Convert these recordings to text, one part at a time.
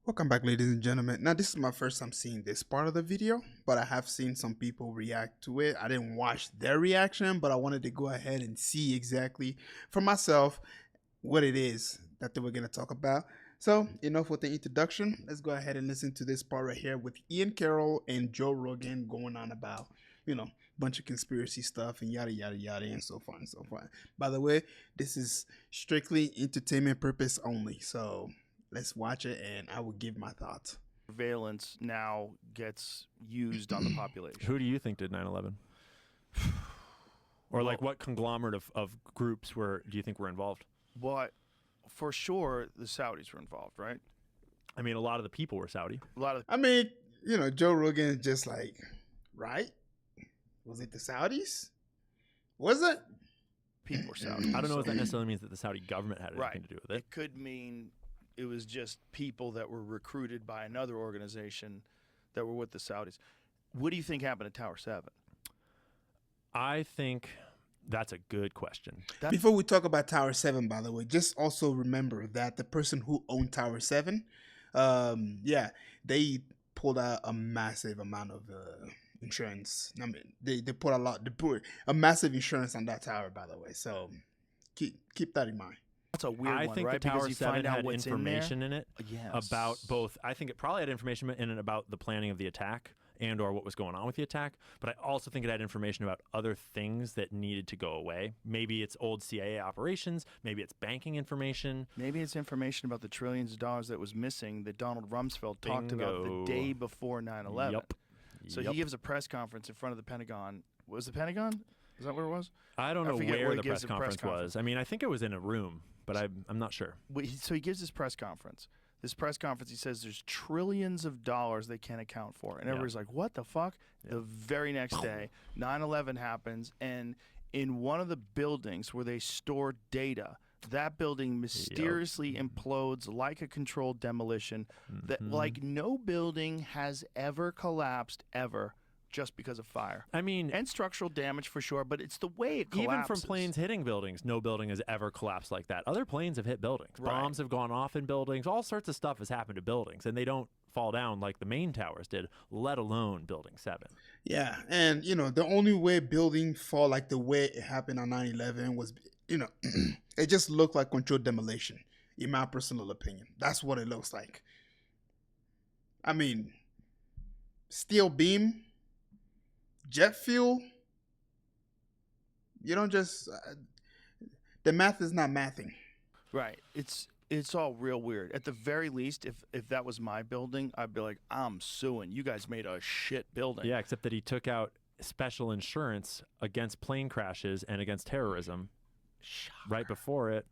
Welcome back, ladies and gentlemen. Now, this is my first time seeing this part of the video, but I have seen some people react to it. I didn't watch their reaction, but I wanted to go ahead and see exactly for myself what it is that they were going to talk about. So, enough with the introduction. Let's go ahead and listen to this part right here with Ian Carroll and Joe Rogan going on about, bunch of conspiracy stuff and yada, yada, yada, and so far and so far. By the way, this is strictly entertainment purpose only. So, let's watch it, and I will give my thoughts. Surveillance now gets used on the population. Who do you think did 9/11? Or like what conglomerate of groups do you think were involved? Well, for sure, the Saudis were involved, right? I mean, a lot of the people were Saudi. Joe Rogan is just like, right? Was it the Saudis? Was it? People were Saudi. I don't know if that necessarily means that the Saudi government had anything to do with it. It could mean it was just people that were recruited by another organization that were with the Saudis. What do you think happened at Tower 7? I think that's a good question. Before we talk about Tower 7, by the way, just also remember that the person who owned Tower 7, they pulled out a massive amount of insurance. I mean, they put a massive insurance on that tower, by the way. So keep that in mind. That's a weird I one, think right? the Tower because you 7 find out had what's information in it Yes. about both. I think it probably had information in it about the planning of the attack and or what was going on with the attack. But I also think it had information about other things that needed to go away. Maybe it's old CIA operations. Maybe it's banking information. Maybe it's information about the trillions of dollars that was missing that Donald Rumsfeld talked about the day before 9/11. Yep. So he gives a press conference in front of the Pentagon. Was the Pentagon? Is that where it was? I don't know forget where the press conference was. I mean, I think it was in a room, but I'm not sure. So he gives this press conference. This press conference, he says there's trillions of dollars they can't account for. And everybody's like, what the fuck? The very next day, 9/11 happens, and in one of the buildings where they store data, that building mysteriously implodes like a controlled demolition. That like no building has ever collapsed ever just because of fire. I mean, and structural damage for sure, but it's the way it collapses. Even from planes hitting buildings, no building has ever collapsed like that. Other planes have hit buildings. Right. Bombs have gone off in buildings. All sorts of stuff has happened to buildings, and they don't fall down like the main towers did, let alone Building 7. Yeah, and the only way building fall like the way it happened on 9/11 was, it just looked like controlled demolition, in my personal opinion. That's what it looks like. I mean, steel beam, jet fuel, you don't just, the math is not mathing. Right. It's all real weird. At the very least, if that was my building, I'd be like, I'm suing. You guys made a shit building. Yeah, except that he took out special insurance against plane crashes and against terrorism right before it.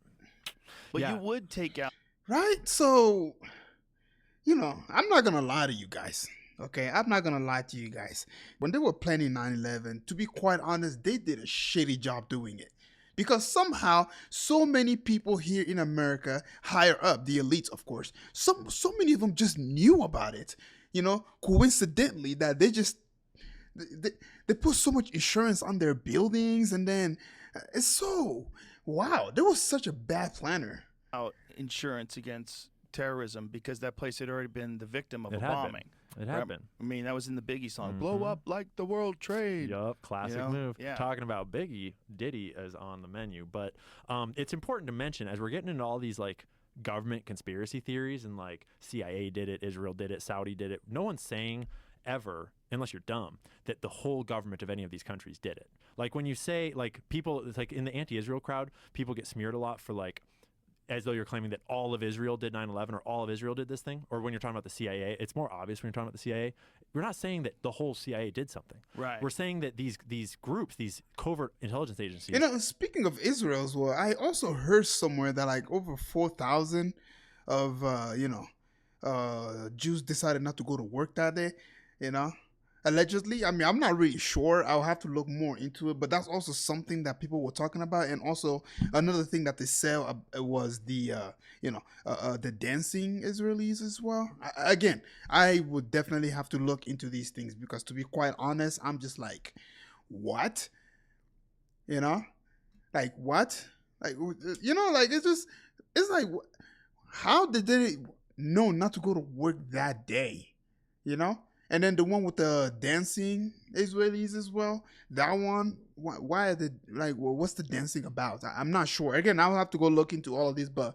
But you would take out. Right? So, I'm not going to lie to you guys. Okay, I'm not going to lie to you guys. When they were planning 9/11, to be quite honest, they did a shitty job doing it. Because somehow, so many people here in America, higher up, the elites, of course, so many of them just knew about it. Coincidentally, that they put so much insurance on their buildings, and then it's so, wow, there was such a bad planner. Out insurance against terrorism because that place had already been the victim of a bombing. It had been. I mean, that was in the Biggie song. Blow up like the World Trade. Yup, classic move. Yeah. Talking about Biggie, Diddy is on the menu. But it's important to mention, as we're getting into all these like government conspiracy theories and like CIA did it, Israel did it, Saudi did it, no one's saying ever, unless you're dumb, that the whole government of any of these countries did it. Like when you say, like people, it's like in the anti-Israel crowd, people get smeared a lot for like, as though you're claiming that all of Israel did 9/11 or all of Israel did this thing. Or when you're talking about the CIA, it's more obvious when you're talking about the CIA. We're not saying that the whole CIA did something. Right. We're saying that these groups, these covert intelligence agencies. Speaking of Israel as well, I also heard somewhere that like over 4,000 of, Jews decided not to go to work that day, allegedly. I mean, I'm not really sure. I'll have to look more into it, but that's also something that people were talking about. And also another thing that they said was the dancing Israelis as well. I would definitely have to look into these things because, to be quite honest, I'm just like, what? Like what? Like, it's like, how did they? known not to go to work that day, you know? And then the one with the dancing Israelis as well. That one, why are they like? Well, what's the dancing about? I'm not sure. Again, I'll have to go look into all of this, but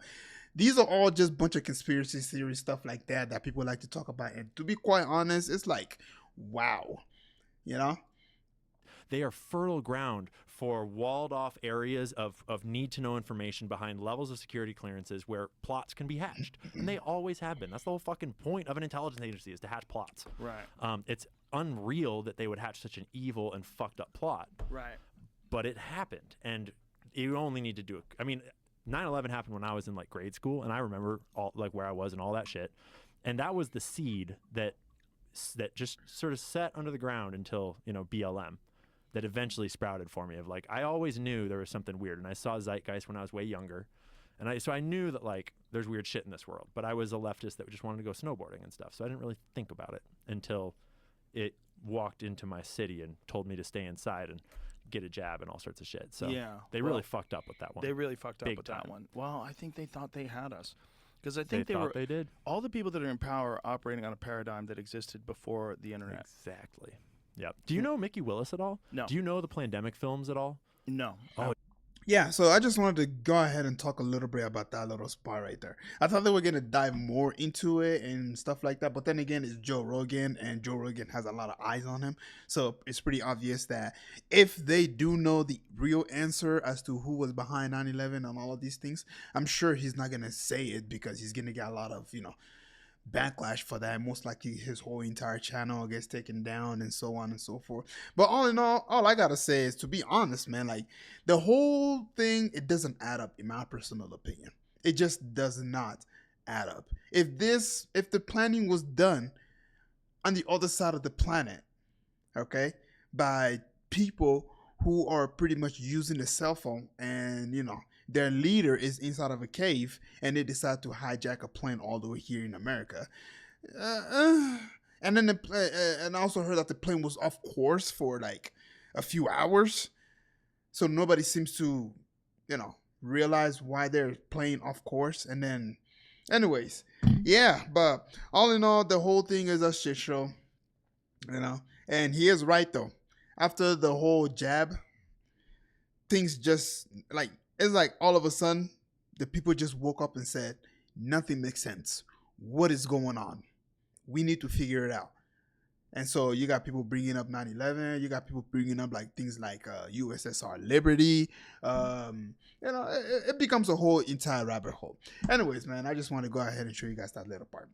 these are all just bunch of conspiracy theory stuff like that people like to talk about. And to be quite honest, it's like, wow, you know? They are fertile ground for walled off areas of need to know information behind levels of security clearances where plots can be hatched. And they always have been. That's the whole fucking point of an intelligence agency, is to hatch plots. Right. It's unreal that they would hatch such an evil and fucked up plot. Right. But it happened. And you only need to do it. I mean, 9/11 happened when I was in like grade school, and I remember all like where I was and all that shit. And that was the seed that just sort of sat under the ground until, you know, BLM. That eventually sprouted for me of like, I always knew there was something weird, and I saw Zeitgeist when I was way younger, and so I knew that like there's weird shit in this world, but I was a leftist that just wanted to go snowboarding and stuff, so I didn't really think about it until it walked into my city and told me to stay inside and get a jab and all sorts of shit. So yeah, they really fucked up with that one. They really fucked up Big with time. that one. Well, I think they thought they had us. Because I think they did. All the people that are in power are operating on a paradigm that existed before the internet. Exactly. Yep. Do you know Mickey Willis at all? No. Do you know the Plandemic films at all? No. Oh. Yeah, so I just wanted to go ahead and talk a little bit about that little spot right there. I thought they were going to dive more into it and stuff like that, but then again, it's Joe Rogan, and Joe Rogan has a lot of eyes on him, so it's pretty obvious that if they do know the real answer as to who was behind 9/11 and all of these things, I'm sure he's not going to say it because he's going to get a lot of, backlash for that. Most likely his whole entire channel gets taken down and so on and so forth. But all in all I gotta say is, to be honest, man, like the whole thing, it doesn't add up in my personal opinion. It just does not add up. If the planning was done on the other side of the planet, okay, by people who are pretty much using the cell phone, and their leader is inside of a cave, and they decide to hijack a plane all the way here in America. And then and I also heard that the plane was off course for like a few hours, so nobody seems to, realize why they're playing off course. And then, anyways, yeah. But all in all, the whole thing is a shit show, And he is right though. After the whole jab, things just like. It's like all of a sudden, the people just woke up and said, nothing makes sense. What is going on? We need to figure it out. And so you got people bringing up 9/11. You got people bringing up like things like USSR Liberty. It becomes a whole entire rabbit hole. Anyways, man, I just want to go ahead and show you guys that little part.